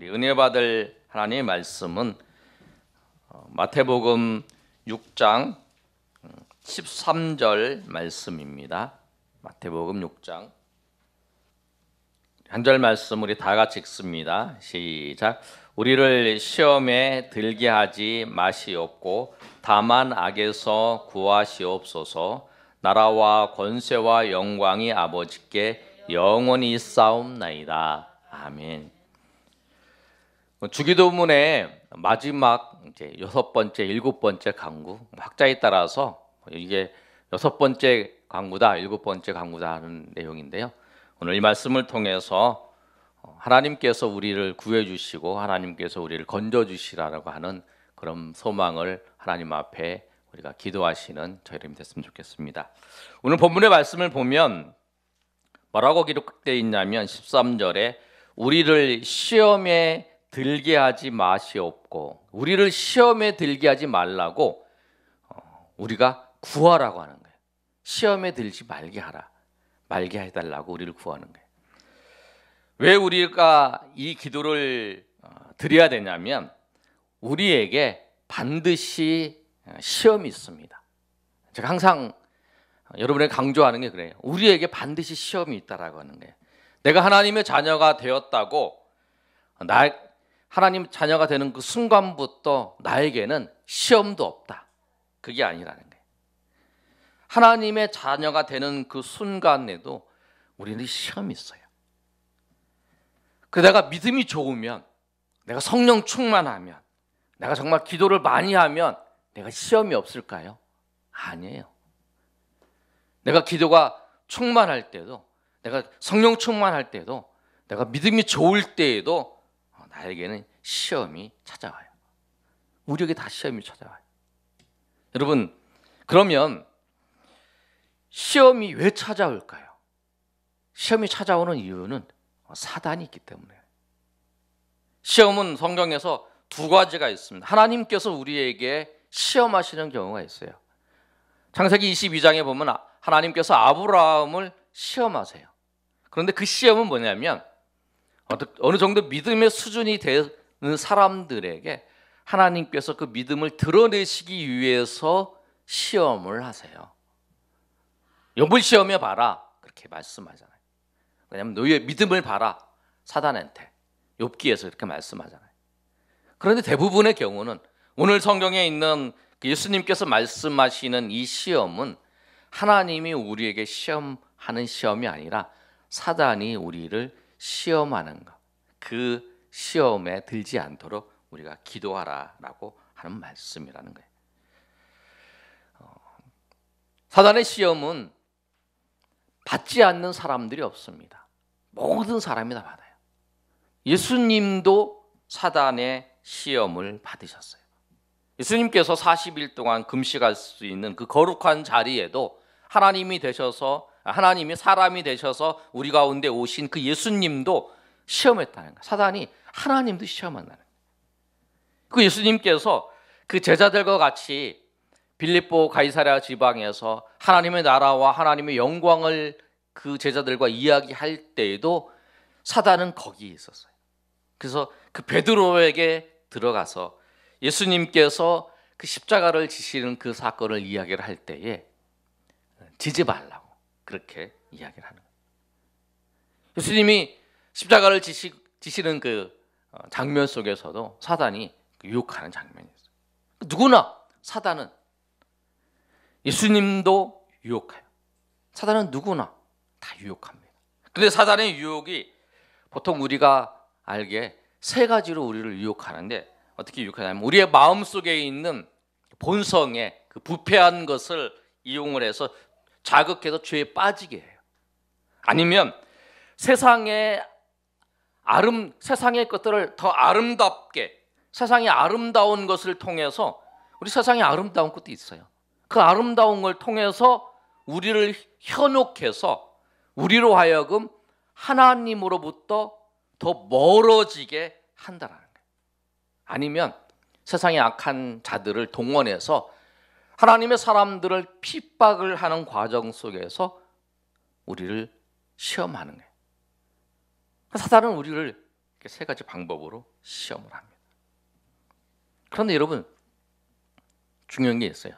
우리 은혜 받을 하나님의 말씀은 마태복음 6장 13절 말씀입니다. 마태복음 6장 한 절 말씀 우리 다 같이 읽습니다. 시작. 우리를 시험에 들게 하지 마시옵고 다만 악에서 구하시옵소서. 나라와 권세와 영광이 아버지께 영원히 있사옵나이다. 아멘. 주기도문의 마지막 이제 6번째, 7번째 강구 학자에 따라서 이게 6번째 강구다, 7번째 강구다 하는 내용인데요. 오늘 이 말씀을 통해서 하나님께서 우리를 구해 주시고 하나님께서 우리를 건져 주시라고 하는 그런 소망을 하나님 앞에 우리가 기도하시는 저희들이 됐으면 좋겠습니다. 오늘 본문의 말씀을 보면 뭐라고 기록되어 있냐면 13절에 우리를 시험에 들게 하지 마시옵고, 우리를 시험에 들게 하지 말라고 우리가 구하라고 하는 거예요. 시험에 들지 말게 하라, 말게 해달라고 우리를 구하는 거예요. 왜 우리가 이 기도를 드려야 되냐면 우리에게 반드시 시험이 있습니다. 제가 항상 여러분에게 강조하는 게 그래요. 우리에게 반드시 시험이 있다라고 하는 거예요. 내가 하나님의 자녀가 되었다고 하나님 자녀가 되는 그 순간부터 나에게는 시험도 없다, 그게 아니라는 거예요. 하나님의 자녀가 되는 그 순간에도 우리는 시험이 있어요. 그래서 내가 믿음이 좋으면, 내가 성령 충만하면, 내가 정말 기도를 많이 하면 내가 시험이 없을까요? 아니에요. 내가 기도가 충만할 때도, 내가 성령 충만할 때도, 내가 믿음이 좋을 때에도 나에게는 시험이 찾아와요. 우리에게 다 시험이 찾아와요. 여러분, 그러면 시험이 왜 찾아올까요? 시험이 찾아오는 이유는 사단이 있기 때문에. 시험은 성경에서 두 가지가 있습니다. 하나님께서 우리에게 시험하시는 경우가 있어요. 창세기 22장에 보면 하나님께서 아브라함을 시험하세요. 그런데 그 시험은 뭐냐면 어느 정도 믿음의 수준이 되는 사람들에게 하나님께서 그 믿음을 드러내시기 위해서 시험을 하세요. 욥을 시험해 봐라, 그렇게 말씀하잖아요. 왜냐하면 너희의 믿음을 봐라, 사단한테. 욥기에서 이렇게 말씀하잖아요. 그런데 대부분의 경우는 오늘 성경에 있는 예수님께서 말씀하시는 이 시험은 하나님이 우리에게 시험하는 시험이 아니라 사단이 우리를 시험하는 것, 그 시험에 들지 않도록 우리가 기도하라라고 하는 말씀이라는 거예요. 사단의 시험은 받지 않는 사람들이 없습니다. 모든 사람이 다 받아요. 예수님도 사단의 시험을 받으셨어요. 예수님께서 40일 동안 금식할 수 있는 그 거룩한 자리에도 하나님이 사람이 되셔서 우리 가운데 오신 그 예수님도 시험했다는 거예요. 사단이 하나님도 시험한다는 거예요. 그 예수님께서 그 제자들과 같이 빌립보 가이사랴 지방에서 하나님의 나라와 하나님의 영광을 그 제자들과 이야기할 때에도 사단은 거기에 있었어요. 그래서 그 베드로에게 들어가서 예수님께서 그 십자가를 지시는 그 사건을 이야기를 할 때에 지지 말라고 그렇게 이야기를 하는 거예요. 예수님이 십자가를 지시는 그 장면 속에서도 사단이 유혹하는 장면이 있어요. 누구나 사단은, 예수님도 유혹해요. 사단은 누구나 다 유혹합니다. 그런데 사단의 유혹이 보통 우리가 알게 세 가지로 우리를 유혹하는데, 어떻게 유혹하냐면 우리의 마음속에 있는 본성의 그 부패한 것을 이용을 해서 자극해서 죄에 빠지게 해요. 아니면 세상의 것들을 더 아름답게, 세상의 아름다운 것을 통해서, 우리 세상에 아름다운 것도 있어요. 그 아름다운 걸 통해서 우리를 현혹해서 우리로 하여금 하나님으로부터 더 멀어지게 한다라는 거예요. 아니면 세상의 악한 자들을 동원해서 하나님의 사람들을 핍박을 하는 과정 속에서 우리를 시험하는 거예요. 사단은 우리를 세 가지 방법으로 시험을 합니다. 그런데 여러분, 중요한 게 있어요.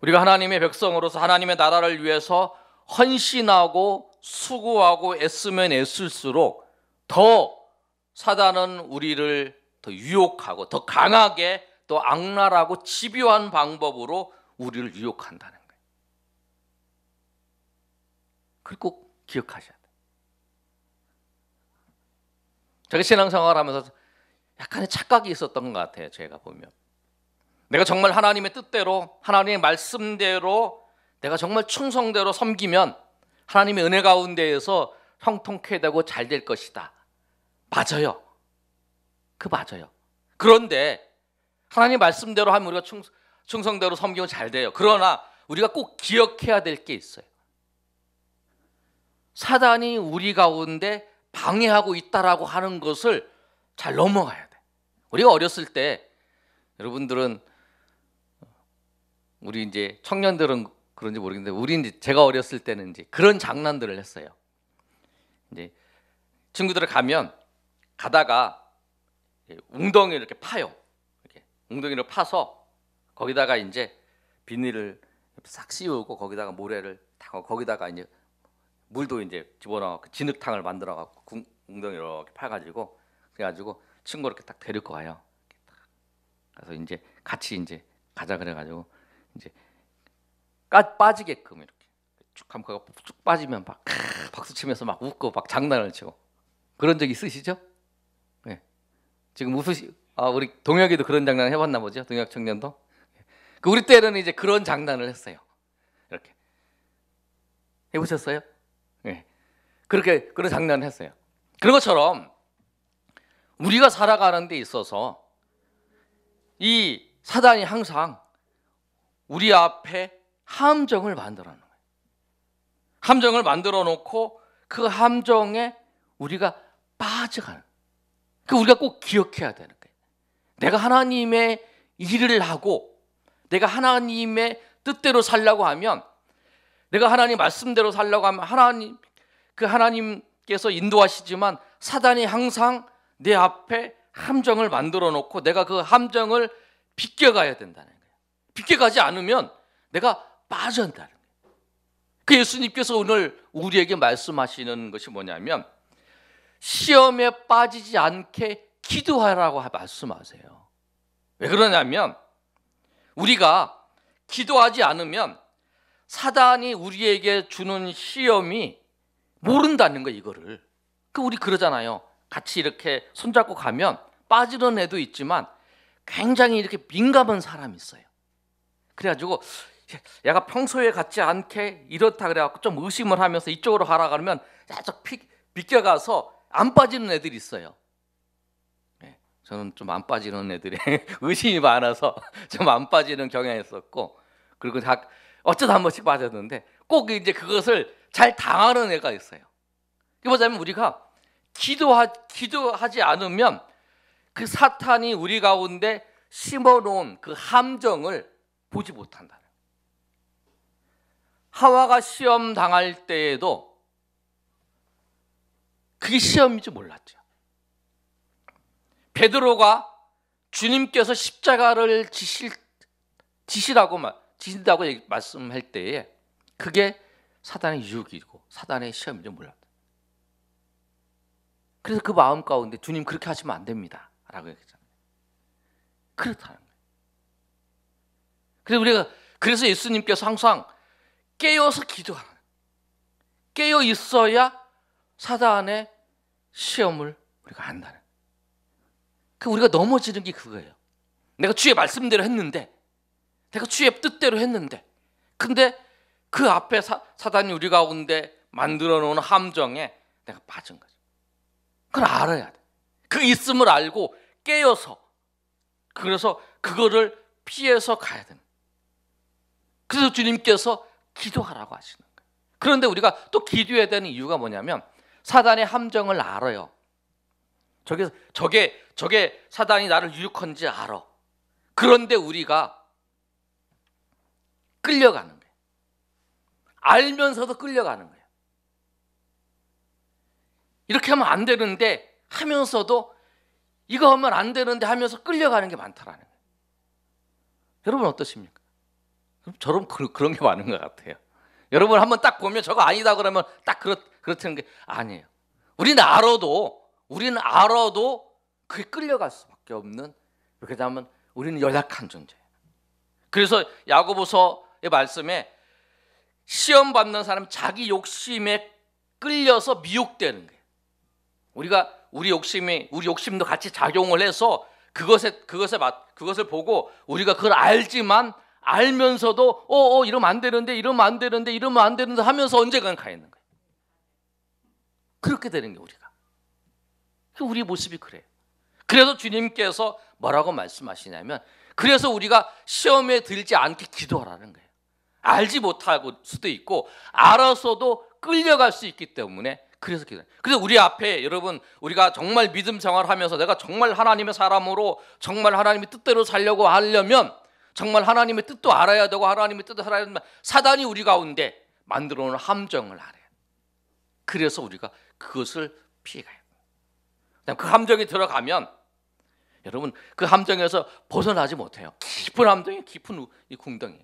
우리가 하나님의 백성으로서 하나님의 나라를 위해서 헌신하고 수고하고 애쓰면 애쓸수록 더 사단은 우리를 더 유혹하고 더 강하게 또 악랄하고 집요한 방법으로 우리를 유혹한다는 거예요. 그걸 꼭 기억하셔야 돼요. 제가 신앙생활을 하면서 약간의 착각이 있었던 것 같아요. 제가 보면 내가 정말 하나님의 뜻대로 하나님의 말씀대로 내가 정말 충성대로 섬기면 하나님의 은혜 가운데에서 형통케 되고 잘 될 것이다. 맞아요. 그 맞아요. 그런데 하나님 말씀대로 하면 우리가 충성대로 섬기면 잘 돼요. 그러나 우리가 꼭 기억해야 될 게 있어요. 사단이 우리 가운데 방해하고 있다라고 하는 것을 잘 넘어가야 돼. 우리가 어렸을 때, 여러분들은, 우리 이제 청년들은 그런지 모르겠는데, 우리 이제 제가 어렸을 때는 이제 그런 장난들을 했어요. 이제 친구들 가면 가다가 웅덩이를 이렇게 파요. 이렇게 웅덩이를 파서 거기다가 이제 비닐을 싹 씌우고 거기다가 모래를 타고 거기다가 이제 물도 이제 집어넣어 진흙탕을 만들어 갖고 웅덩이 이렇게 파가지고 그래가지고 친구 이렇게 딱 데리고 가요. 그래서 이제 같이 이제 가자 그래가지고 이제 빠지게끔 이렇게 쭉 하면 쭉 빠지면 막 박수 치면서 막 웃고 막 장난을 치고 그런 적 있으시죠? 네. 지금 우리 동혁이도 그런 장난 해봤나 보죠? 동혁 청년도. 그 우리 때는 이제 그런 장난을 했어요. 이렇게 해보셨어요? 네. 그렇게 그런 장난을 했어요. 그런 것처럼 우리가 살아가는 데 있어서 이 사단이 항상 우리 앞에 함정을 만들어 놓은 거예요. 함정을 만들어 놓고 그 함정에 우리가 빠져가는. 우리가 꼭 기억해야 되는 거예요. 내가 하나님의 일을 하고 내가 하나님의 뜻대로 살려고 하면, 내가 하나님 말씀대로 살려고 하면 하나님께서 인도하시지만 사단이 항상 내 앞에 함정을 만들어 놓고 내가 그 함정을 비껴가야 된다는 거예요. 비껴가지 않으면 내가 빠져간다는 거예요. 그 예수님께서 오늘 우리에게 말씀하시는 것이 뭐냐면 시험에 빠지지 않게 기도하라고 말씀하세요. 왜 그러냐면 우리가 기도하지 않으면 사단이 우리에게 주는 시험이 모른다는 거예요. 이거를. 우리 그러잖아요. 같이 이렇게 손잡고 가면 빠지는 애도 있지만 굉장히 이렇게 민감한 사람이 있어요. 그래가지고 얘가 평소에 같지 않게 이렇다 그래갖고 좀 의심을 하면서 이쪽으로 가라 그러면 살짝 비껴가서 안 빠지는 애들이 있어요. 네, 저는 좀 안 빠지는 애들이 의심이 많아서 좀 안 빠지는 경향이 있었고, 그리고 어쩌다 한 번씩 빠졌는데 꼭 이제 그것을 잘 당하는 애가 있어요. 그게 뭐냐면 우리가 기도하지 않으면 그 사탄이 우리 가운데 심어놓은 그 함정을 보지 못한다. 하와가 시험 당할 때에도 그게 시험인 줄 몰랐죠. 베드로가 주님께서 십자가를 지시라고 말씀할 때에 그게 사단의 유혹이고 사단의 시험인 줄 몰랐다. 그래서 그 마음 가운데 주님 그렇게 하시면 안 됩니다 라고 얘기했잖아요. 그렇다는 거예요. 그래서 예수님께서 항상 깨어서 기도하는, 깨어 있어야 사단의 시험을 우리가 안다는. 우리가 넘어지는 게 그거예요. 내가 주의 말씀대로 했는데, 내가 주의 뜻대로 했는데, 근데 그 앞에 사단이 우리 가운데 만들어 놓은 함정에 내가 빠진 거죠. 그걸 알아야 돼. 그 있음을 알고 깨어서, 그래서 그거를 피해서 가야 되는. 그래서 주님께서 기도하라고 하시는 거예요. 그런데 우리가 또 기도해야 되는 이유가 뭐냐면 사단의 함정을 알아요. 저게 사단이 나를 유혹한지 알아. 그런데 우리가 끌려가는 거예요. 알면서도 끌려가는 거예요. 이렇게 하면 안 되는데 하면서도 이거 하면 안 되는데 하면서 끌려가는 게 많다라는 거예요. 여러분 어떠십니까? 저런 그런 게 많은 것 같아요. 여러분 한번 딱 보면 저거 아니다 그러면 딱 그렇다는 게 아니에요. 우리는 알아도 그게 끌려갈 수밖에 없는, 그렇게 하면 우리는 연약한 존재예요. 그래서 야고보서의 말씀에 시험 받는 사람 자기 욕심에 끌려서 미혹되는 거예요. 우리 욕심도 같이 작용을 해서 그것을 보고 우리가 그걸 알면서도 이러면 안 되는데 하면서 언젠간 가 있는 거예요. 그렇게 되는 게 우리가. 우리 모습이 그래요. 그래서 주님께서 뭐라고 말씀하시냐면, 그래서 우리가 시험에 들지 않게 기도하라는 거예요. 알지 못할 수도 있고 알아서도 끌려갈 수 있기 때문에 그래서 기도해요. 그래서 우리 앞에 여러분, 우리가 정말 믿음 생활하면서 내가 정말 하나님의 사람으로 정말 하나님의 뜻대로 살려고 하려면 정말 하나님의 뜻도 알아야 되고 하나님의 뜻을 알아야 되면 사단이 우리 가운데 만들어 놓은 함정을 알아요. 그래서 우리가 그것을 피해가요. 그 함정에 들어가면 여러분 그 함정에서 벗어나지 못해요. 깊은 함정이 깊은 이 구덩이에요.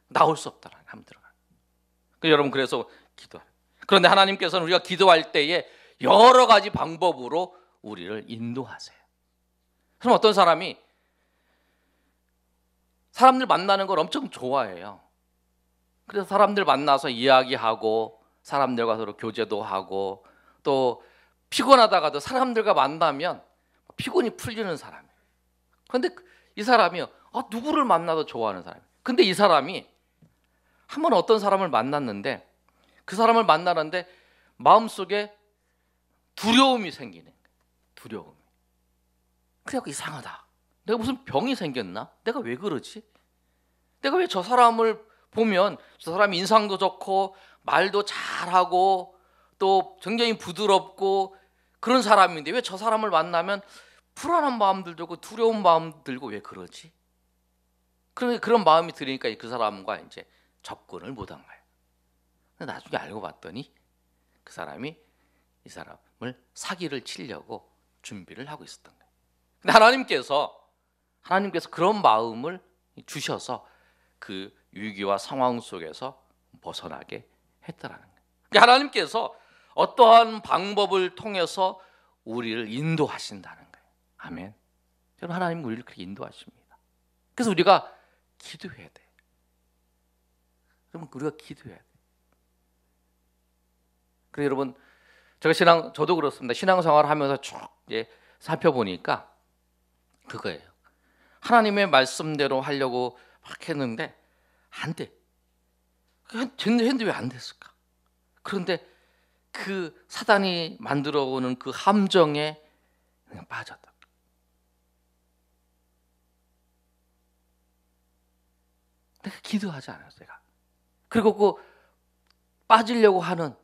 나올 수 없다라는 함정. 여러분 그래서 기도해요. 그런데 하나님께서는 우리가 기도할 때에 여러 가지 방법으로 우리를 인도하세요. 그럼 어떤 사람들 만나는 걸 엄청 좋아해요. 그래서 사람들 만나서 이야기하고 사람들과 서로 교제도 하고 또 피곤하다가도 사람들과 만나면 피곤이 풀리는 사람이에요. 그런데 이 사람이 누구를 만나도 좋아하는 사람이에요. 근데 이 사람이 한 번 어떤 사람을 만났는데 그 사람을 만나는데 마음속에 두려움이 생기는 거예요. 두려움이. 그래서 이상하다. 내가 무슨 병이 생겼나? 내가 왜 그러지? 내가 왜 저 사람을 보면 저 사람이 인상도 좋고 말도 잘하고 또 굉장히 부드럽고 그런 사람인데 왜 저 사람을 만나면 불안한 마음도 들고 두려운 마음도 들고 왜 그러지? 그런 마음이 들으니까 그 사람과 이제 접근을 못한 거예요. 근데 나중에 알고 봤더니 그 사람이 이 사람을 사기를 치려고 준비를 하고 있었던 거예요. 근데 하나님께서 그런 마음을 주셔서 그 위기와 상황 속에서 벗어나게 했다라는 거예요. 그러니까 하나님께서 어떠한 방법을 통해서 우리를 인도하신다는 거예요. 아멘. 여러분 하나님은 우리를 그렇게 인도하십니다. 그래서 우리가 기도해야 돼요. 여러분 우리가 기도해야 돼요. 그래서 여러분 저도 그렇습니다. 신앙생활을 하면서 쭉 살펴보니까 그거예요. 하나님의 말씀대로 하려고 막 했는데 안 돼. 했는데 왜 안 됐을까? 그런데 그 사단이 만들어 오는 그 함정에 그냥 빠졌다. 내가 기도하지 않았어요. 제가. 그리고 그 빠지려고 하는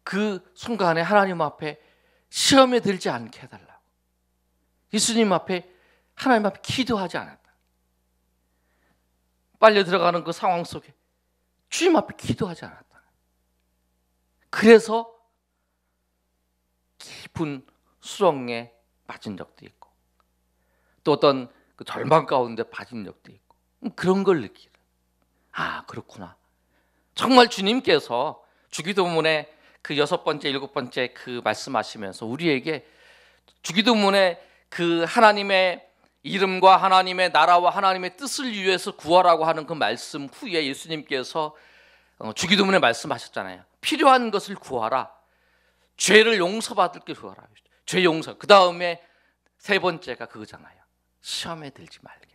그 순간에 하나님 앞에 시험에 들지 않게 해달라고. 예수님 앞에 하나님 앞에 기도하지 않았다. 빨려 들어가는 그 상황 속에 주님 앞에 기도하지 않았다. 그래서 깊은 수렁에 빠진 적도 있고 또 어떤 그 절망 가운데 빠진 적도 있고 그런 걸 느끼는. 그렇구나. 정말 주님께서 주기도문에 그 6번째, 7번째 그 말씀하시면서 우리에게 주기도문에 그 하나님의 이름과 하나님의 나라와 하나님의 뜻을 위해서 구하라고 하는 그 말씀 후에 예수님께서 주기도문에 말씀하셨잖아요. 필요한 것을 구하라. 죄를 용서받을 게 구하라. 죄 용서. 그 다음에 3번째가 그거잖아요. 시험에 들지 말게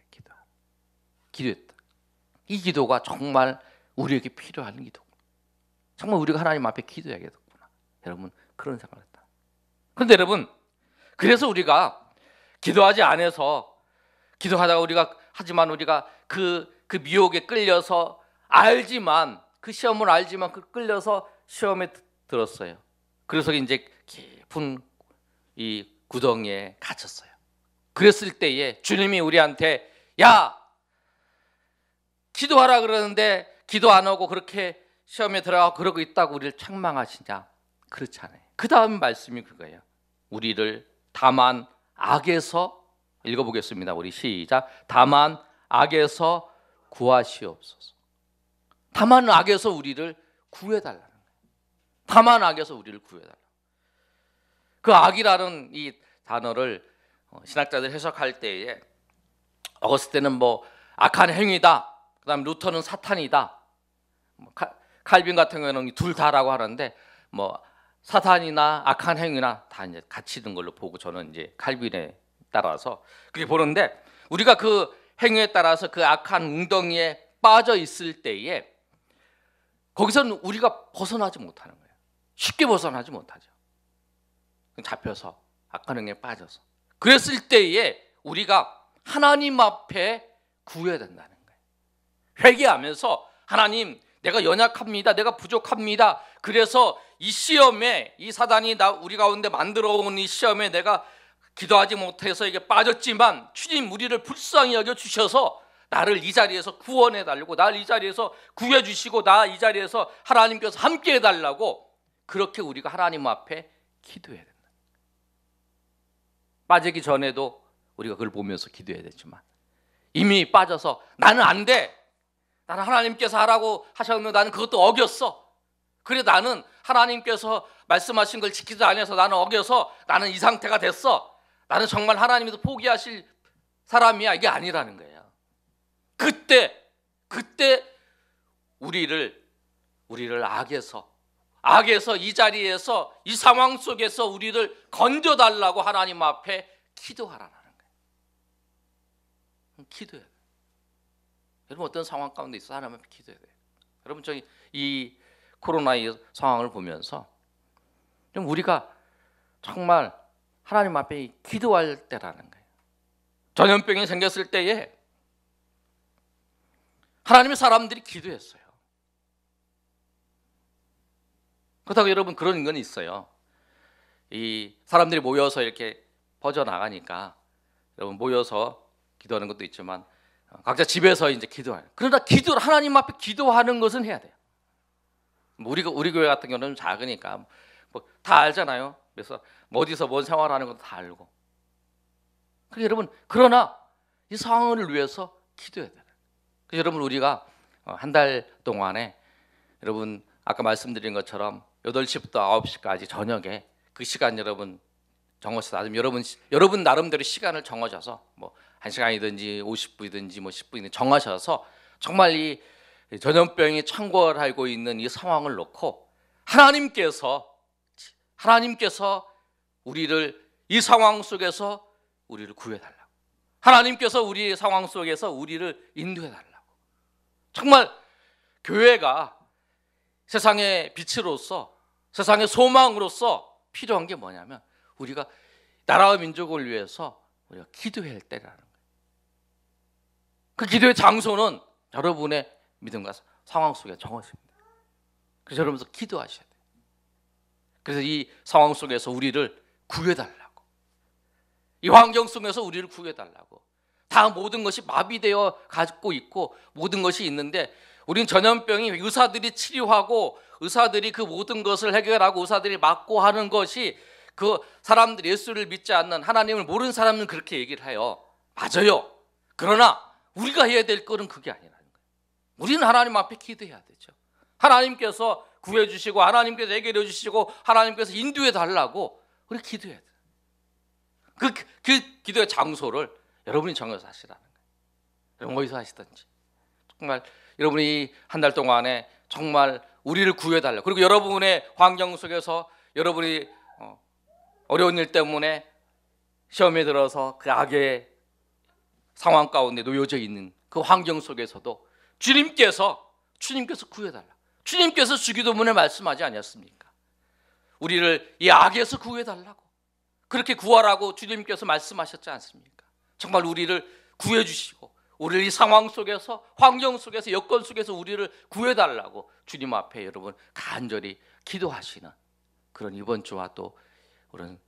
기도했다. 이 기도가 정말 우리에게 필요한 기도. 정말 우리가 하나님 앞에 기도해야겠구나. 여러분 그런 생각을 했다. 그런데 여러분 그래서 우리가 기도하지 않아서 기도하다가 우리가 그 미혹에 끌려서 그 시험을 알지만 끌려서 시험에 들었어요. 그래서 이제 깊은 이 구덩이에 갇혔어요. 그랬을 때에 주님이 우리한테 기도하라 그러는데 기도 안 하고 그렇게 시험에 들어가고 그러고 있다고 우리를 책망하시냐? 그렇지 않아요. 그 다음 말씀이 그거예요. 우리를 다만 악에서, 읽어보겠습니다. 우리 시작. 다만 악에서 구하시옵소서. 다만 악에서 우리를 구해달라는 거예요. 다만 악에서 우리를 구해달라. 그 악이라는 이 단어를 신학자들 해석할 때에 어거스틴은 뭐 악한 행위다, 그다음 루터는 사탄이다, 칼빈 같은 경우는 둘 다라고 하는데 뭐 사탄이나 악한 행위나 다 이제 같이 있는 걸로 보고 저는 이제 칼빈에 따라서 그렇게 보는데, 우리가 그 행위에 따라서 그 악한 웅덩이에 빠져 있을 때에 거기서는 우리가 벗어나지 못하는 거예요. 쉽게 벗어나지 못하죠. 잡혀서 악한 행위에 빠져서. 그랬을 때에 우리가 하나님 앞에 구해야 된다는 거예요. 회개하면서 하나님, 내가 연약합니다. 내가 부족합니다. 그래서 이 시험에, 이 사단이 우리 가운데 만들어 온 이 시험에 내가 기도하지 못해서 이게 빠졌지만 주님 우리를 불쌍히 여겨 주셔서 나를 이 자리에서 구원해 달라고, 나를 이 자리에서 구해 주시고 나 이 자리에서 하나님께서 함께 해 달라고, 그렇게 우리가 하나님 앞에 기도해야 된다. 빠지기 전에도 우리가 그걸 보면서 기도해야 되지만 이미 빠져서 나는 안 돼, 나는 하나님께서 하라고 하셨는데 나는 그것도 어겼어, 그래 나는 하나님께서 말씀하신 걸 지키지 않아서 나는 어겨서 나는 이 상태가 됐어, 나는 정말 하나님께서 포기하실 사람이야, 이게 아니라는 거예요. 그때 우리를 악에서 이 자리에서 이 상황 속에서 우리를 건져달라고 하나님 앞에 기도하라는 거예요. 기도해야 돼요. 여러분 어떤 상황 가운데 있어 하나님 앞에 기도해야 돼요. 여러분 저희 이 코로나의 상황을 보면서 좀 우리가 정말 하나님 앞에 기도할 때라는 거예요. 전염병이 생겼을 때에 하나님의 사람들이 기도했어요. 그렇다고 여러분 그런 건 있어요. 이 사람들이 모여서 이렇게 퍼져나가니까 여러분 모여서 기도하는 것도 있지만 각자 집에서 이제 기도하는. 그러나 기도를 하나님 앞에 기도하는 것은 해야 돼요. 우리 교회 같은 경우는 작으니까 뭐 다 알잖아요. 그래서 뭐 어디서 뭔 생활하는 것도 다 알고. 그러니까 여러분 그러나 이 상황을 위해서 기도해야 돼요. 그래서 여러분 우리가 한 달 동안에 여러분 아까 말씀드린 것처럼 8시부터 9시까지 저녁에 그 시간 여러분 정하셔서 여러분 나름대로 시간을 정하셔서 뭐 1시간이든지 50분이든지 뭐 10분이든지 정하셔서 정말 이 전염병이 창궐하고 있는 이 상황을 놓고 하나님께서 우리를 이 상황 속에서 우리를 구해달라고, 하나님께서 우리의 상황 속에서 우리를 인도해달라고. 정말 교회가 세상의 빛으로서, 세상의 소망으로서 필요한 게 뭐냐면 우리가 나라와 민족을 위해서 우리가 기도해야 할 때라는 거예요. 그 기도의 장소는 여러분의 믿음과 상황 속에 정하십니다. 그래서 여러분도 기도하셔야 돼요. 그래서 이 상황 속에서 우리를 구해달라고, 이 환경 속에서 우리를 구해달라고. 다 모든 것이 마비되어 가지고 있고 모든 것이 있는데 우리는 전염병이 의사들이 치료하고 의사들이 그 모든 것을 해결하고 의사들이 막고 하는 것이 그 사람들이 예수를 믿지 않는, 하나님을 모르는 사람은 그렇게 얘기를 해요. 맞아요. 그러나 우리가 해야 될 것은 그게 아니라는 거예요. 우리는 하나님 앞에 기도해야 되죠. 하나님께서 구해주시고 하나님께서 해결해 주시고 하나님께서 인도해 달라고 우리 기도해야 돼요. 그 기도의 장소를 여러분이 정해서 하시라는 거예요. 여러분 어디서 하시든지 정말 여러분이 한 달 동안에 정말 우리를 구해달라고, 그리고 여러분의 환경 속에서 여러분이 어려운 일 때문에 시험에 들어서 그 악의 상황 가운데 놓여져 있는 그 환경 속에서도 주님께서 구해달라. 주님께서 주기도문에 말씀하지 않았습니까? 우리를 이 악에서 구해달라고, 그렇게 구하라고 주님께서 말씀하셨지 않습니까? 정말 우리를 구해주시고 우리를 이 상황 속에서, 환경 속에서, 여건 속에서 우리를 구해달라고 주님 앞에 여러분 간절히 기도하시는 그런 이번 주와 또 그런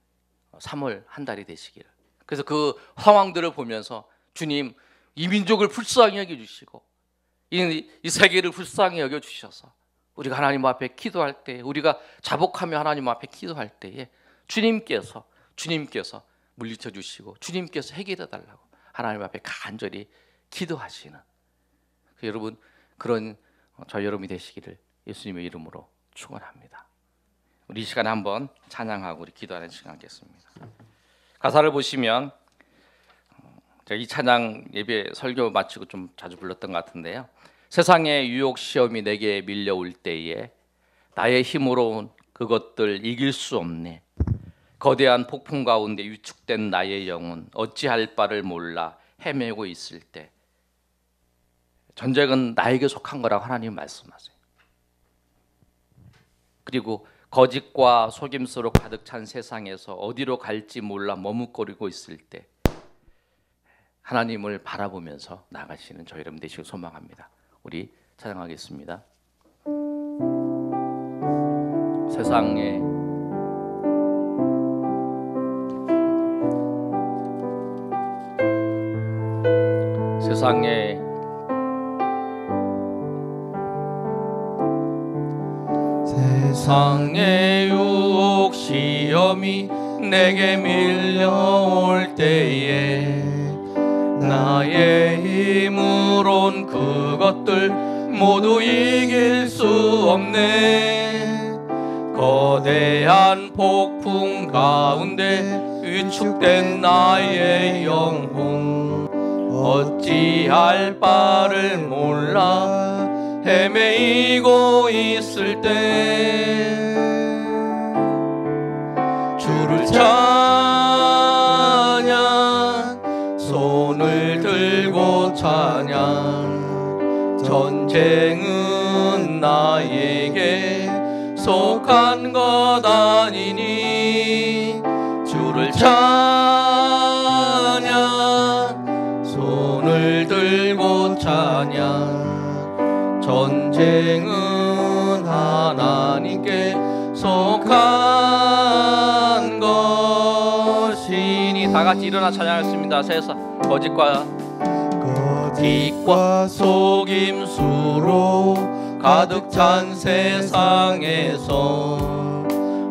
3월 한 달이 되시기를. 그래서 그 상황들을 보면서 주님 이 민족을 불쌍히 여겨주시고 이 세계를 불쌍히 여겨주셔서 우리가 하나님 앞에 기도할 때, 우리가 자복하며 하나님 앞에 기도할 때에 주님께서 물리쳐 주시고 주님께서 해결해 달라고 하나님 앞에 간절히 기도하시는 여러분, 그런 저희 여러분이 되시기를 예수님의 이름으로 축원합니다. 우리 이 시간에 한번 찬양하고 우리 기도하는 시간 갖겠습니다. 가사를 보시면 제가 이 찬양 예배 설교 마치고 좀 자주 불렀던 것 같은데요. 세상의 유혹 시험이 내게 밀려올 때에 나의 힘으로 그것들 이길 수 없네. 거대한 폭풍 가운데 위축된 나의 영혼 어찌할 바를 몰라 헤매고 있을 때 전쟁은 나에게 속한 거라고 하나님 말씀하세요. 그리고 거짓과 속임수로 가득 찬 세상에서 어디로 갈지 몰라 머뭇거리고 있을 때 하나님을 바라보면서 나가시는 저희 여러분 되시길 소망합니다. 우리 찬양하겠습니다. 세상에 세상의 유혹 시험이 내게 밀려올 때에 나의 힘으론 그것들 모두 이길 수 없네. 거대한 폭풍 가운데 위축된 나의 영혼 어찌할 바를 몰라 헤매이고 있을 때 주를 찬양 손을 들고 찬양 전쟁은 나에게 속한 것 아니니 주를 찬양 손을 들고 찬양 전쟁은 하나님께 속한 것이니 다 같이 일어나 찬양했습니다. 세상 거짓과 속임수로 가득 찬 세상에서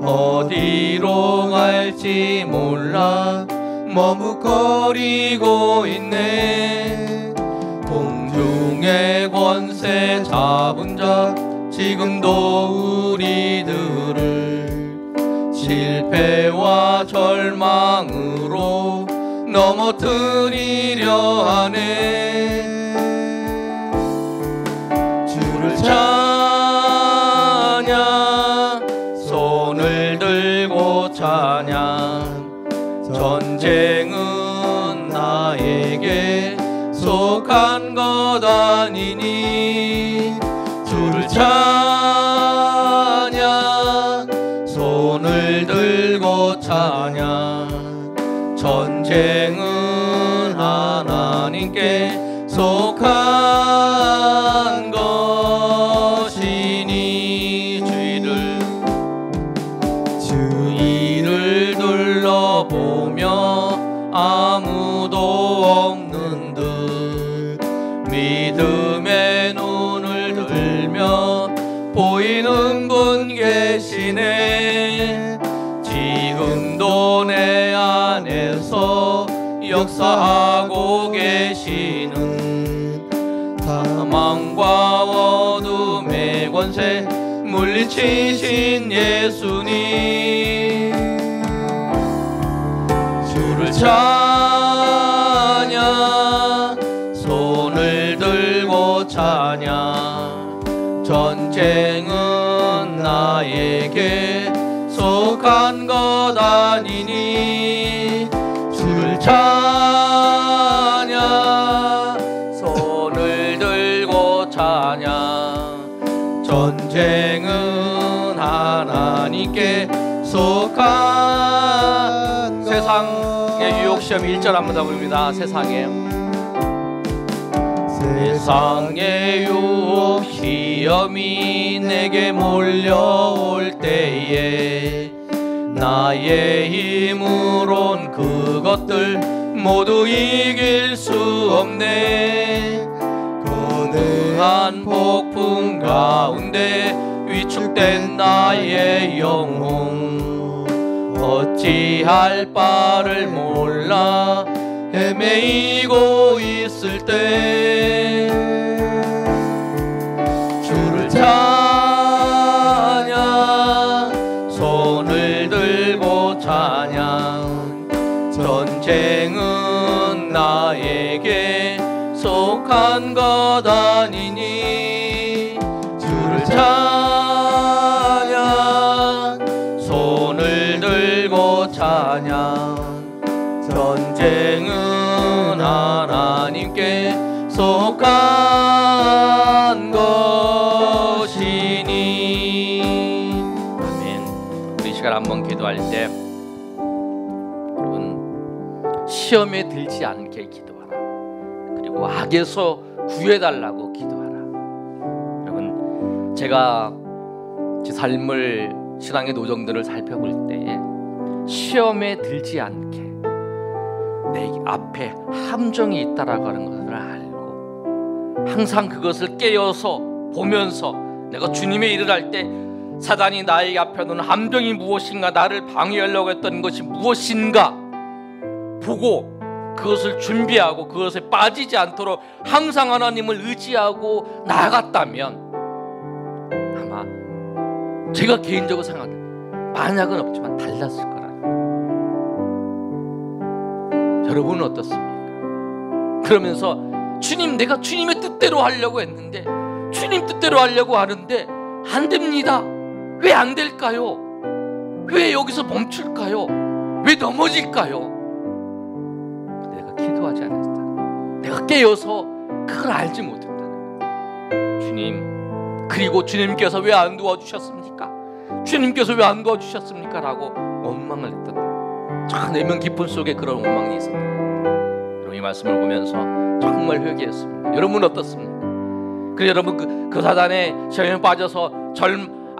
어디로 갈지 몰라 머뭇거리고 있네. 공중의 권세 잡은 자 지금도 우리들을 실패와 절망으로 넘어뜨리려 하네. 주를 찬양 손을 들고 찬양 전쟁은 나에게 속한 것 아니니 주를 찬양 손을 들고 찬양 전쟁은 하나님께 속한 것이니 주위를 둘러보며 아무도 없는 듯 믿음의 눈을 들며 보이는 분 계시네. 지금도 내 안에서 역사하고 계시는 사망과 어둠의 권세 물리치신 예수님 주를 찬양 손을 들고 찬양 전쟁은 나에게 속한 것 아니니 주를 찬양 손을 들고 찬양 전쟁은 하나님께 속한 세상의 유혹시험 1절 한번 더 부릅니다. 세상의 유혹시험이 내게 몰려올 때에 나의 힘으론 그것들 모두 이길 수 없네. 거대한 폭풍 가운데 위축된 나의 영혼 어찌할 바를 몰라 헤매이고 있을 때 주를 찬양 손을 들고 찬양 전쟁은 나에게 속한 것 아니니 주를 찬양 손을 들고 찬양 전쟁은 하나님께 속한 것이니. 아멘. 우리 시간 한번 기도할 때 여러분 시험에 들지 않게 기도하라. 그리고 악에서 구해달라고 기도하라. 여러분 제가 제 삶을 신앙의 노정들을 살펴볼 때에 시험에 들지 않게 내 앞에 함정이 있다라고 하는 것을 알고 항상 그것을 깨어서 보면서 내가 주님의 일을 할 때 사단이 나에게 앞에 놓은 함정이 무엇인가, 나를 방해하려고 했던 것이 무엇인가 보고 그것을 준비하고 그것에 빠지지 않도록 항상 하나님을 의지하고 나아갔다면 아마 제가 개인적으로 생각할 때 만약은 없지만 달랐을 거라는. 여러분은 어떻습니까? 그러면서 주님, 내가 주님의 뜻대로 하려고 했는데 주님 뜻대로 하려고 하는데 안 됩니다. 왜 안 될까요? 왜 여기서 멈출까요? 왜 넘어질까요? 내가 기도하지 않았다. 내가 깨어서 그걸 알지 못했다는 거예요. 주님, 그리고 주님께서 왜 안 도와주셨습니까? 주님께서 왜 안 도와주셨습니까? 라고 원망을 했던 거예요. 참 내면 깊은 속에 그런 원망이 있었다. 여러분 이 말씀을 보면서 정말 회개했습니다. 여러분 어떻습니까? 그래 여러분 그 사단의 시험에 빠져서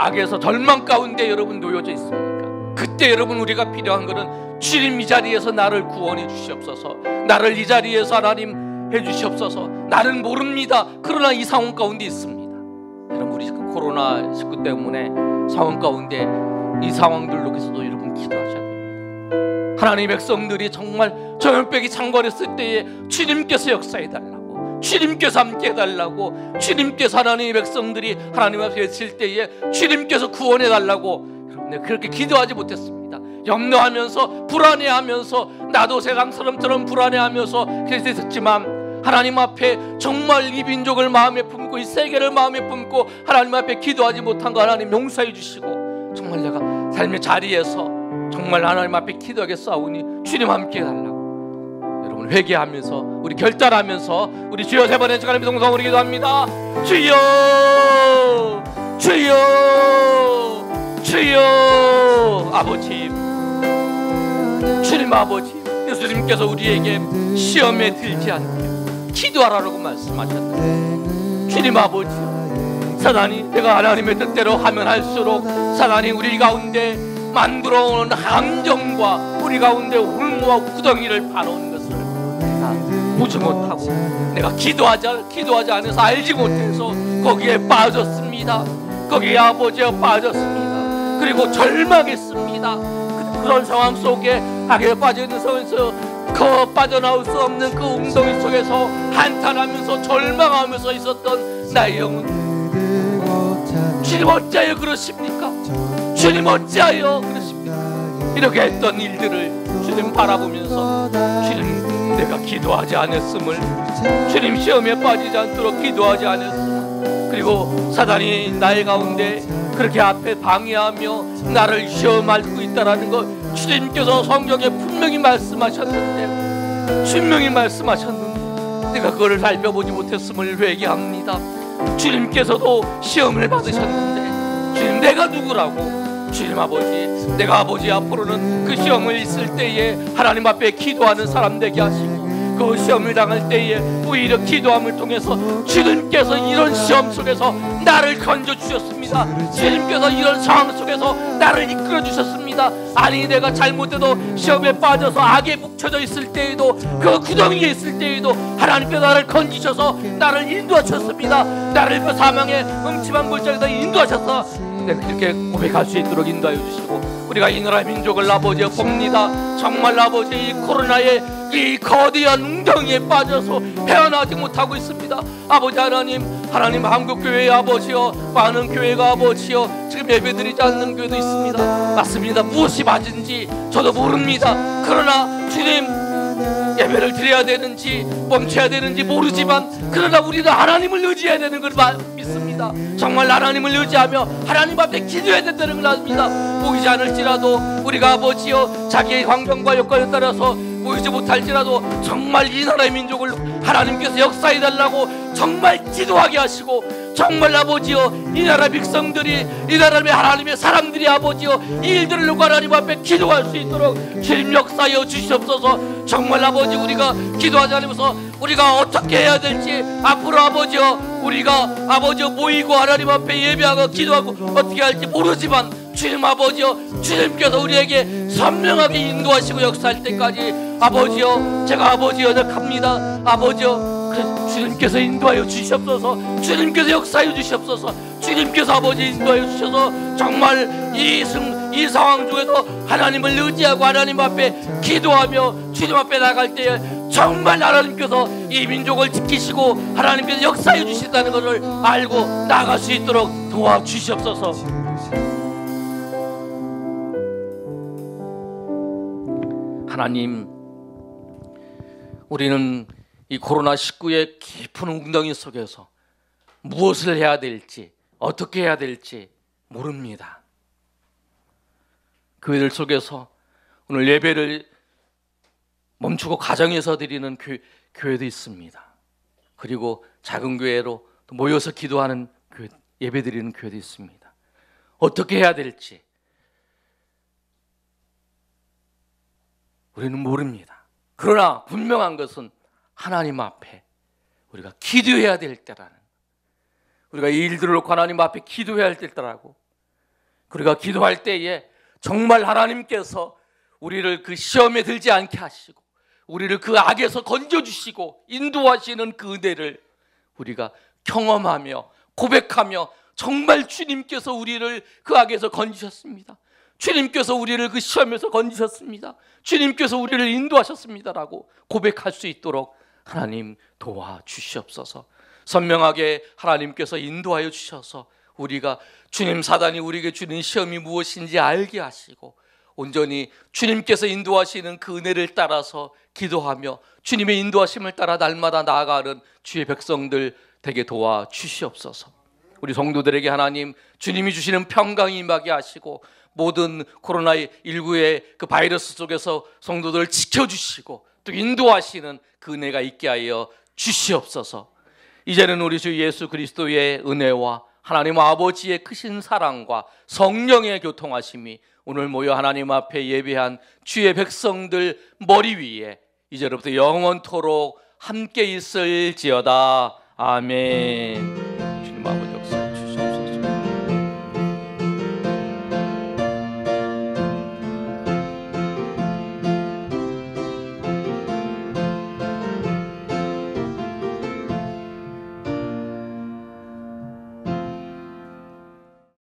악에서 절망 가운데 여러분 놓여져 있습니까? 그때 여러분 우리가 필요한 것은 주님 이 자리에서 나를 구원해 주시옵소서, 나를 이 자리에서 하나님 해 주시옵소서. 나는 모릅니다. 그러나 이 상황 가운데 있습니다. 여러분 우리 코로나19 때문에 상황 가운데 이 상황들 속에서도 여러분 기도하셔야 됩니다. 하나님의 백성들이 정말 저혈백이 창궐했을 때에 주님께서 역사해달라고, 주님께서 함께 해달라고, 주님께서 하나님의 백성들이 하나님 앞에 외칠 때에 주님께서 구원해달라고 여러분 내가 그렇게 기도하지 못했습니다. 염려하면서 불안해하면서 나도 세상 사람처럼 불안해하면서 그랬었지만 하나님 앞에 정말 이 민족을 마음에 품고 이 세계를 마음에 품고 하나님 앞에 기도하지 못한 거 하나님 용서해 주시고 정말 내가 삶의 자리에서 정말 하나님 앞에 기도하겠사오니 주님 함께 해달라고 여러분 회개하면서 우리 결단하면서 우리 주여 세 번의 시간에 동성으로 기도합니다. 주여 주여 주여. 아버지, 주님 아버지, 예수님께서 우리에게 시험에 들지 않게 기도하라고 말씀하셨는데 주님 아버지, 사단이 내가 하나님의 뜻대로 하면 할수록 사단이 우리 가운데 만들어오는 함정과 우리 가운데 홀모와 구덩이를 파놓은 것을 내가 보지 못하고 내가 기도하지 않아서 알지 못해서 거기에 빠졌습니다. 거기에 아버지에 빠졌습니다. 그리고 절망했습니다. 그런 상황 속에 악에 빠져있는 상황에서 빠져나올 수 없는 그 웅덩이 속에서 한탄하면서 절망하면서 있었던 나의 영혼, 주님 어찌하여 그러십니까? 주님 어찌하여 그러십니까? 이렇게 했던 일들을 주님 바라보면서 주님 내가 기도하지 않았음을, 주님 시험에 빠지지 않도록 기도하지 않았음을, 그리고 사단이 나의 가운데 그렇게 앞에 방해하며 나를 시험하고 있다라는 것 주님께서 성경에 분명히 말씀하셨는데 내가 그거를 살펴보지 못했음을 회개합니다. 주님께서도 시험을 받으셨는데 주님 내가 누구라고, 주님 아버지, 내가 아버지 앞으로는 그 시험을 있을 때에 하나님 앞에 기도하는 사람 되게 하시고 그 시험을 당할 때에 오히려 기도함을 통해서 주님께서 이런 시험 속에서 나를 건져주셨습니다. 주님께서 이런 상황 속에서 나를 이끌어주셨습니다. 아니 내가 잘못해도 시험에 빠져서 악에 묵혀져 있을 때에도 그 구덩이에 있을 때에도 하나님께서 나를 건지셔서 나를 인도하셨습니다. 나를 그 사망의 음침한 골짜기에서 인도하셔서 이렇게 고백할 수 있도록 인도하여 주시고, 우리가 이 나라 민족을 아버지 봅니다. 정말 아버지 이 코로나의 이 거대한 웅덩이에 빠져서 헤어나지 못하고 있습니다. 아버지 하나님 한국교회의 아버지여, 많은 교회가 아버지여 지금 예배드리지 않는 교회도 있습니다. 맞습니다. 무엇이 맞은지 저도 모릅니다. 그러나 주님, 예배를 드려야 되는지 멈춰야 되는지 모르지만, 그러나 우리는 하나님을 의지해야 되는 걸 믿습니다. 정말 하나님을 의지하며 하나님 앞에 기도해야 된다는 걸 압니다. 보이지 않을지라도 우리가 아버지여 자기의 환경과 여건에 따라서 보이지 못할지라도 정말 이 나라의 민족을 하나님께서 역사해 달라고 정말 기도하게 하시고, 정말 아버지여 이 나라 백성들이, 이 나라의 하나님의 사람들이 아버지여 이 일들을 놓고 하나님 앞에 기도할 수 있도록 주님 역사하여 주시옵소서. 정말 아버지 우리가 기도하지 않으면서 우리가 어떻게 해야 될지, 앞으로 아버지여 우리가 아버지여 모이고 하나님 앞에 예배하고 기도하고 어떻게 할지 모르지만, 주님 아버지여 주님께서 우리에게 선명하게 인도하시고 역사할 때까지 아버지여 제가 아버지여 연약합니다. 아버지여 주님께서 인도하여 주시옵소서. 주님께서 역사하여 주시옵소서. 주님께서 아버지 인도하여 주셔서 정말 이 상황 중에도 하나님을 의지하고 하나님 앞에 기도하며 주님 앞에 나갈 때에 정말 하나님께서 이 민족을 지키시고 하나님께서 역사해 주신다는 것을 알고 나아갈 수 있도록 도와주시옵소서. 하나님, 우리는 이 코로나19의 깊은 웅덩이 속에서 무엇을 해야 될지, 어떻게 해야 될지 모릅니다. 교회들 속에서 오늘 예배를 멈추고 가정에서 드리는 교회도 있습니다. 그리고 작은 교회로 또 모여서 기도하는 예배 드리는 교회도 있습니다. 어떻게 해야 될지 우리는 모릅니다. 그러나 분명한 것은 하나님 앞에 우리가 기도해야 될 때라는, 우리가 이 일들을 놓고 하나님 앞에 기도해야 할 때라고, 우리가 기도할 때에 정말 하나님께서 우리를 그 시험에 들지 않게 하시고 우리를 그 악에서 건져주시고 인도하시는 그 은혜를 우리가 경험하며 고백하며, 정말 주님께서 우리를 그 악에서 건지셨습니다. 주님께서 우리를 그 시험에서 건지셨습니다. 주님께서 우리를 인도하셨습니다라고 고백할 수 있도록 하나님 도와주시옵소서. 선명하게 하나님께서 인도하여 주셔서 우리가 주님, 사단이 우리에게 주는 시험이 무엇인지 알게 하시고 온전히 주님께서 인도하시는 그 은혜를 따라서 기도하며 주님의 인도하심을 따라 날마다 나아가는 주의 백성들 되게 도와주시옵소서. 우리 성도들에게 하나님 주님이 주시는 평강이 임하게 하시고, 모든 코로나19의 그 바이러스 속에서 성도들을 지켜주시고 또 인도하시는 그 은혜가 있게 하여 주시옵소서. 이제는 우리 주 예수 그리스도의 은혜와 하나님 아버지의 크신 사랑과 성령의 교통하심이 오늘 모여 하나님 앞에 예배한 주의 백성들 머리 위에 이제로부터 영원토록 함께 있을지어다. 아멘. 주님 아버지